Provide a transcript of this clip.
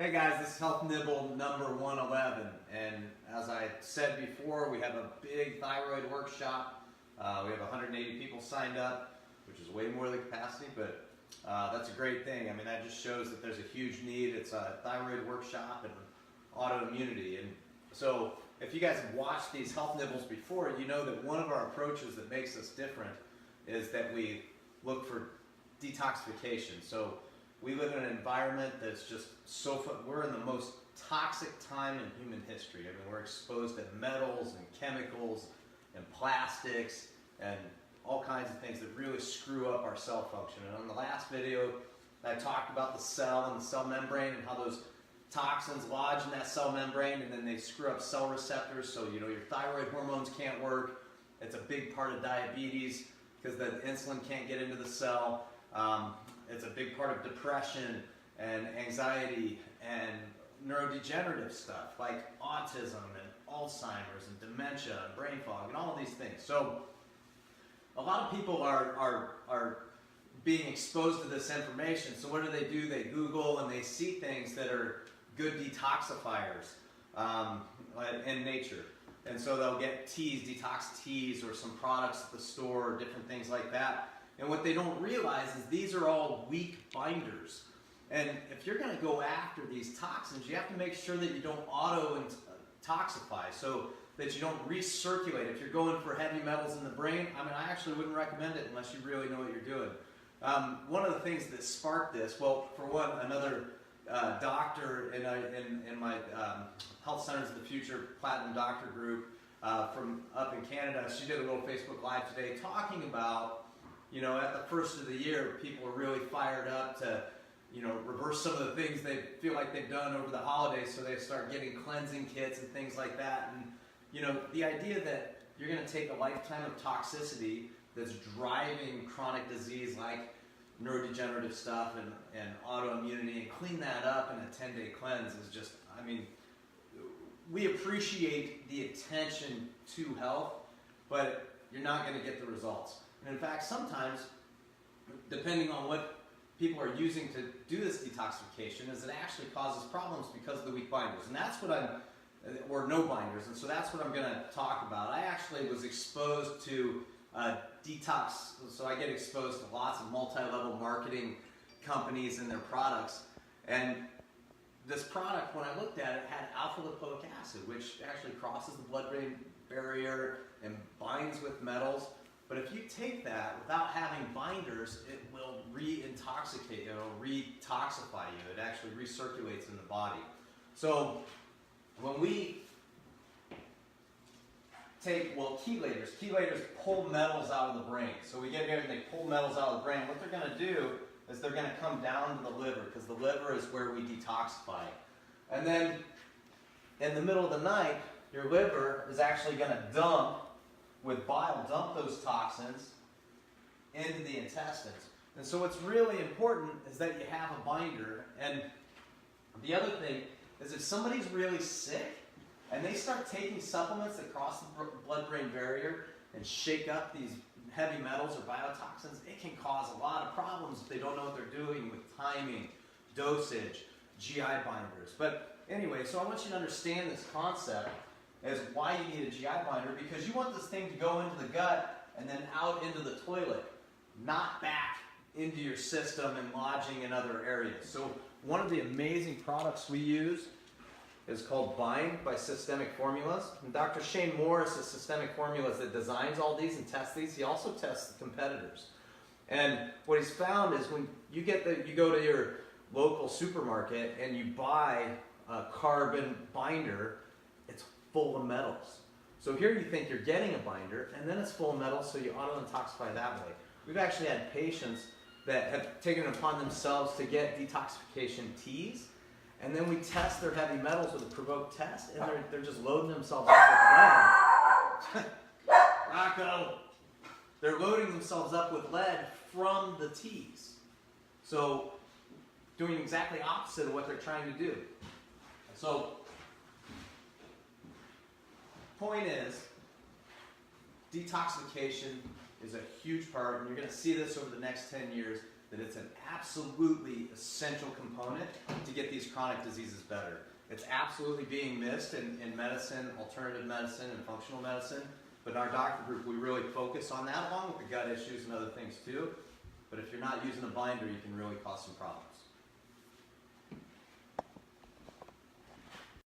Hey guys, this is Health Nibble number 111, and as I said before, we have a big thyroid workshop. We have 180 people signed up, which is way more than capacity, but that's a great thing. I mean, that just shows that there's a huge need. It's a thyroid workshop and autoimmunity, and so if you guys have watched these Health Nibbles before, you know that one of our approaches that makes us different is that we look for detoxification. So we live in an environment that's just so fun. We're in the most toxic time in human history. I mean, we're exposed to metals and chemicals and plastics and all kinds of things that really screw up our cell function. And on the last video, I talked about the cell and the cell membrane and how those toxins lodge in that cell membrane and then they screw up cell receptors. So, your thyroid hormones can't work. It's a big part of diabetes because the insulin can't get into the cell. It's a big part of depression and anxiety and neurodegenerative stuff like autism and Alzheimer's and dementia and brain fog and all of these things. So a lot of people are being exposed to this information. So what do? They Google and they see things that are good detoxifiers in nature. And so they'll get teas, detox teas, or some products at the store, or different things like that. And what they don't realize is these are all weak binders. And if you're going to go after these toxins, you have to make sure that you don't auto-toxify, so that you don't recirculate. If you're going for heavy metals in the brain, I actually wouldn't recommend it unless you really know what you're doing. One of the things that sparked this, well, for one, another doctor in my Health Centers of the Future Platinum Doctor group from up in Canada, she did a little Facebook Live today talking about, at the first of the year, people are really fired up to, reverse some of the things they feel like they've done over the holidays, so they start getting cleansing kits and things like that. And, the idea that you're going to take a lifetime of toxicity that's driving chronic disease like neurodegenerative stuff and autoimmunity and clean that up in a 10-day cleanse is just, we appreciate the attention to health, but you're not going to get the results. And in fact, sometimes, depending on what people are using to do this detoxification, is it actually causes problems because of the weak binders. And that's what or no binders, and so that's what I'm going to talk about. I actually was exposed to detox, so I get exposed to lots of multi-level marketing companies and their products. And this product, when I looked at it, had alpha lipoic acid, which actually crosses the blood-brain barrier and binds with metals. But if you take that without having binders, it will re-intoxicate, it will re-toxify you. It actually recirculates in the body. So when we take, chelators pull metals out of the brain. So we get here and they pull metals out of the brain. What they're going to do is they're going to come down to the liver, because the liver is where we detoxify. And then in the middle of the night, your liver is actually going to dump those toxins into the intestines. And so what's really important is that you have a binder. And the other thing is, if somebody's really sick and they start taking supplements that cross the blood-brain barrier and shake up these heavy metals or biotoxins, it can cause a lot of problems if they don't know what they're doing with timing, dosage, GI binders. But anyway, so I want you to understand this concept as why you need a GI binder, because you want this thing to go into the gut and then out into the toilet, not back into your system and lodging in other areas. So one of the amazing products we use is called Bind by Systemic Formulas. And Dr. Shane Morris is Systemic Formulas that designs all these and tests these. He also tests the competitors. And what he's found is when you go to your local supermarket and you buy a carbon binder, it's full of metals. So here you think you're getting a binder, and then it's full of metals, so you auto-intoxify that way. We've actually had patients that have taken it upon themselves to get detoxification teas, and then we test their heavy metals with a provoked test, and they're just loading themselves up with lead. Rocco! They're loading themselves up with lead from the teas. So doing exactly opposite of what they're trying to do. So point is, detoxification is a huge part, and you're going to see this over the next 10 years, that it's an absolutely essential component to get these chronic diseases better. It's absolutely being missed in medicine, alternative medicine, and functional medicine. But in our doctor group, we really focus on that along with the gut issues and other things too. But if you're not using a binder, you can really cause some problems.